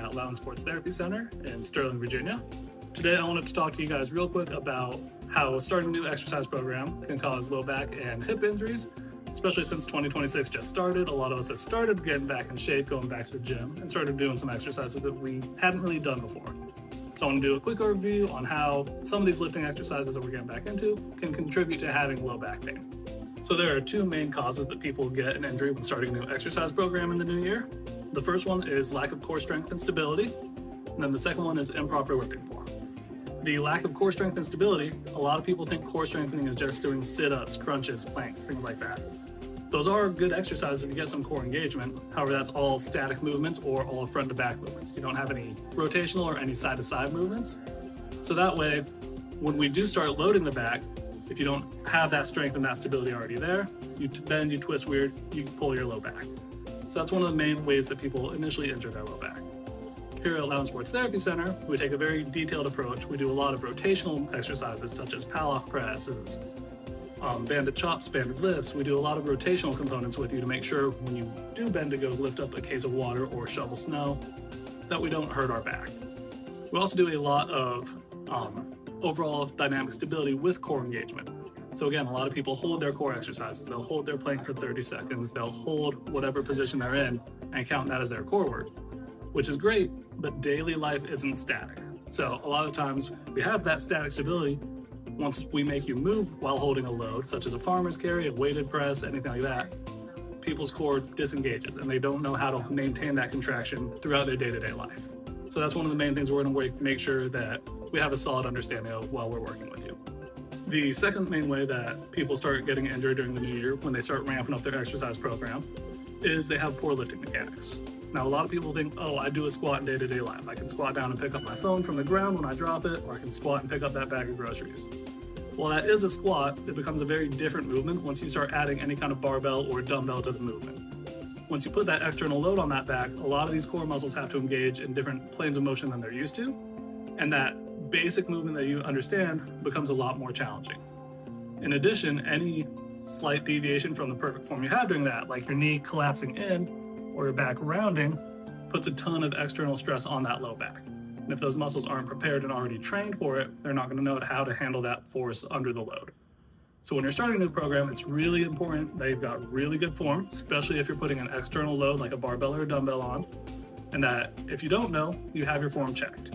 at Loudon Sports Therapy Center in Sterling, Virginia. Today I wanted to talk to you guys real quick about how starting a new exercise program can cause low back and hip injuries, especially since 2026 just started. A lot of us have started getting back in shape, going back to the gym, and started doing some exercises that we hadn't really done before. So I want to do a quick overview on how some of these lifting exercises that we're getting back into can contribute to having low back pain. So there are two main causes that people get an injury when starting a new exercise program in the new year. The first one is lack of core strength and stability, and then the second one is improper lifting form. The lack of core strength and stability, a lot of people think core strengthening is just doing sit-ups, crunches, planks, things like that. Those are good exercises to get some core engagement. However, that's all static movements or all front to back movements. You don't have any rotational or any side to side movements. So that way, when we do start loading the back, if you don't have that strength and that stability already there, you bend, you twist weird, you pull your low back. So that's one of the main ways that people initially injure their low back. Here at Loudon Sports Therapy Center, we take a very detailed approach. We do a lot of rotational exercises such as pal-off presses, banded chops, banded lifts. We do a lot of rotational components with you to make sure when you do bend to go lift up a case of water or shovel snow, that we don't hurt our back. We also do a lot of overall dynamic stability with core engagement. So again, a lot of people hold their core exercises. They'll hold their plank for 30 seconds. They'll hold whatever position they're in and count that as their core work, which is great, but daily life isn't static. So a lot of times we have that static stability. Once we make you move while holding a load, such as a farmer's carry, a weighted press, anything like that, people's core disengages and they don't know how to maintain that contraction throughout their day-to-day life. So that's one of the main things we're going to make sure that we have a solid understanding of while we're working with you. The second main way that people start getting injured during the new year when they start ramping up their exercise program is they have poor lifting mechanics. Now, a lot of people think, oh, I do a squat in day-to-day life. I can squat down and pick up my phone from the ground when I drop it, or I can squat and pick up that bag of groceries. While that is a squat, it becomes a very different movement once you start adding any kind of barbell or dumbbell to the movement. Once you put that external load on that back, a lot of these core muscles have to engage in different planes of motion than they're used to, and that basic movement that you understand becomes a lot more challenging. In addition, any slight deviation from the perfect form you have during that, like your knee collapsing in or your back rounding, puts a ton of external stress on that low back. And if those muscles aren't prepared and already trained for it, they're not going to know how to handle that force under the load. So when you're starting a new program, it's really important that you've got really good form, especially if you're putting an external load like a barbell or a dumbbell on, and that if you don't know, you have your form checked.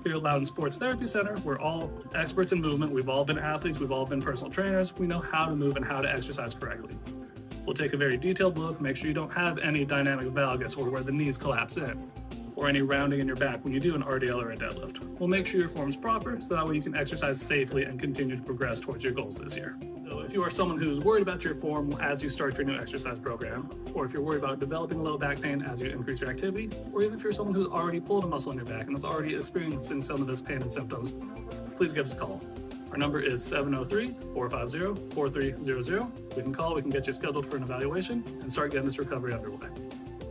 Here at Loudon Sports Therapy Center, we're all experts in movement. We've all been athletes. We've all been personal trainers. We know how to move and how to exercise correctly. We'll take a very detailed look, make sure you don't have any dynamic valgus or where the knees collapse in, or any rounding in your back when you do an RDL or a deadlift. We'll make sure your form's proper so that way you can exercise safely and continue to progress towards your goals this year. So if you are someone who's worried about your form as you start your new exercise program, or if you're worried about developing low back pain as you increase your activity, or even if you're someone who's already pulled a muscle in your back and is already experiencing some of this pain and symptoms, please give us a call. Our number is 703-450-4300. We can call, we can get you scheduled for an evaluation and start getting this recovery underway.